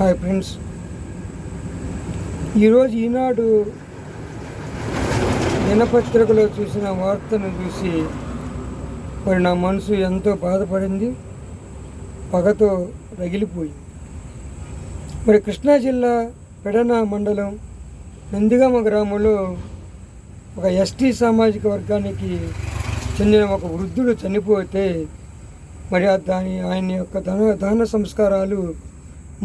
Hi friends, ఈరోజు ఈనాడు దినపత్రికలో చూసిన వార్తను చూసి మరి నా మనసు ఎంతో బాధపడింది, పగతో రగిలిపోయింది. మరి కృష్ణా జిల్లా పెడన మండలం నందిగామ గ్రామంలో ఒక ఎస్టీ సామాజిక వర్గానికి చెందిన ఒక వృద్ధుడు చనిపోతే మరి ఆయన యొక్క దహన సంస్కారాలు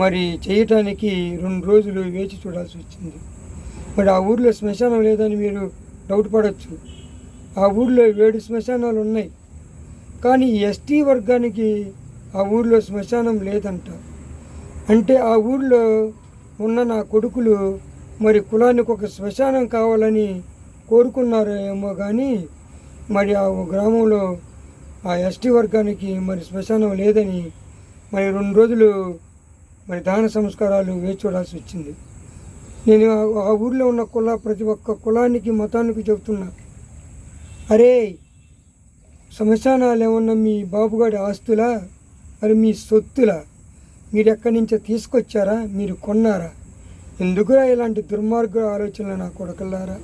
మరి చేయటానికి 2 రోజులు వేచి చూడాల్సి వచ్చింది. మరి ఆ ఊర్లో శ్మశానం లేదని మీరు డౌట్ పడవచ్చు. ఆ ఊర్లో 7 శ్మశానాలు ఉన్నాయి, కానీ ఎస్టీ వర్గానికి ఆ ఊర్లో శ్మశానం లేదంట. అంటే ఆ ఊర్లో ఉన్న నా కొడుకులు మరి కులానికి ఒక శ్మశానం కావాలని కోరుకున్నారేమో, కానీ మరి ఆ గ్రామంలో ఆ ఎస్టీ వర్గానికి మరి శ్మశానం లేదని మరి 2 రోజులు మరి దహన సంస్కారాలు వేచి చూడాల్సి వచ్చింది. నేను ఆ ఊర్లో ఉన్న ప్రతి ఒక్క కులానికి మతానికి చెబుతున్నా, అరే శ్మశానాలు ఏమన్నా మీ బాబుగాడి ఆస్తులా, మరి మీ సొత్తులా? మీరు ఎక్కడి నుంచో తీసుకొచ్చారా? మీరు కొన్నారా? ఎందుకురా ఇలాంటి దుర్మార్గ ఆలోచనలు నా కొడకల్లారా?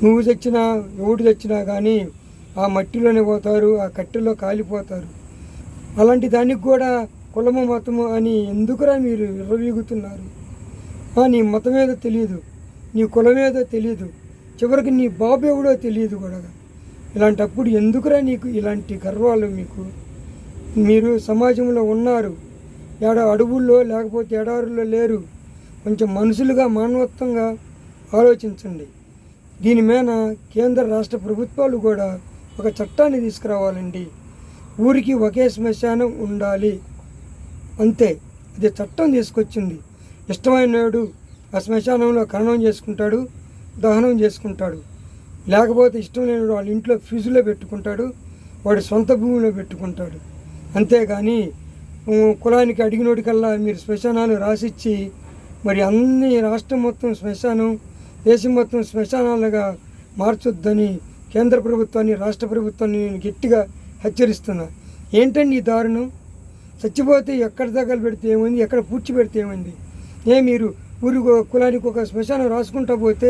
నువ్వు తెచ్చినా ఎవడు తెచ్చినా కానీ ఆ మట్టిలోనే పోతారు, ఆ కట్టెలో కాలిపోతారు. అలాంటి దానికి కూడా కులము మతము అని ఎందుకురా మీరు విర్రవీగుతున్నారు? నీ మతం ఏదో తెలియదు, నీ కులం ఏదో తెలియదు, చివరికి నీ బాబు ఎవడో తెలియదు కూడా. ఇలాంటప్పుడు ఎందుకురా నీకు ఇలాంటి గర్వాలు? మీరు సమాజంలో ఉన్నారు, అడవుల్లో లేకపోతే ఎడారుల్లో లేరు. కొంచెం మనుషులుగా మానవత్వంగా ఆలోచించండి. దీని మీద కేంద్ర రాష్ట్ర ప్రభుత్వాలు కూడా ఒక చట్టాన్ని తీసుకురావాలండి. ఊరికి ఒకే శ్మశానం ఉండాలి, అంతే. అది చట్టం తీసుకొచ్చింది. ఇష్టమైనడు ఆ శ్మశానంలో ఖననం చేసుకుంటాడు, దహనం చేసుకుంటాడు. లేకపోతే ఇష్టం లేనివాడు వాళ్ళ ఇంట్లో ఫ్రిడ్జ్లో పెట్టుకుంటాడు, వాడి సొంత భూమిలో పెట్టుకుంటాడు. అంతేగాని కులానికి అడిగినోడికల్లా మీరు శ్మశానాలు రాసిచ్చి మరి అన్ని రాష్ట్రం మొత్తం శ్మశానం, దేశం మొత్తం శ్మశానాలుగా మార్చొద్దని కేంద్ర ప్రభుత్వాన్ని, రాష్ట్ర ప్రభుత్వాన్ని నేను గట్టిగా హెచ్చరిస్తున్నా. ఏంటండి ఈ దారుణం? చచ్చిపోతే ఎక్కడ దగ్గర పెడితే ఏమైంది, ఎక్కడ పూడ్చి పెడితే ఏమైంది? మీరు ఊరి కులానికి ఒక శ్మశానం రాసుకుంటా పోతే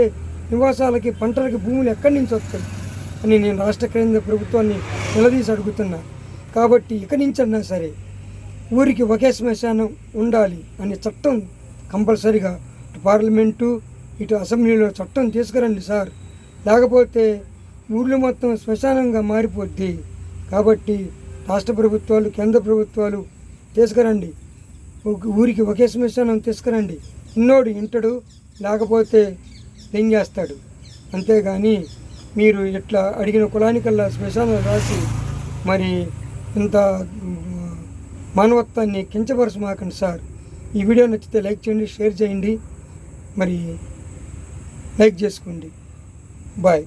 నివాసాలకి, పంటలకి భూములు ఎక్కడి నుంచి వస్తాయి అని నేను రాష్ట్ర కేంద్ర ప్రభుత్వాన్ని నిలదీసి అడుగుతున్నా. కాబట్టి ఇక నుంచన్నా సరే ఊరికి ఒకే శ్మశానం ఉండాలి అనే చట్టం కంపల్సరిగా ఇటు పార్లమెంటు, ఇటు అసెంబ్లీలో చట్టం తీసుకురండి సార్. లేకపోతే ఊర్లు మొత్తం శ్మశానంగా మారిపోద్ది. కాబట్టి రాష్ట్ర ప్రభుత్వాలు, కేంద్ర ప్రభుత్వాలు తీసుకురండి, ఊరికి ఒకే శ్మశానం తీసుకురండి. ఇన్నోడు ఇంటడు, లేకపోతే దెంగేస్తాడు. అంతేగాని మీరు ఇట్లా అడిగిన కులానికల్లా శ్మశానం రాసి మరి ఇంత మానవత్వాన్ని కించపరచమాకండి సార్. ఈ వీడియో నచ్చితే లైక్ చేయండి, షేర్ చేయండి, మరి లైక్ చేసుకోండి. బాయ్.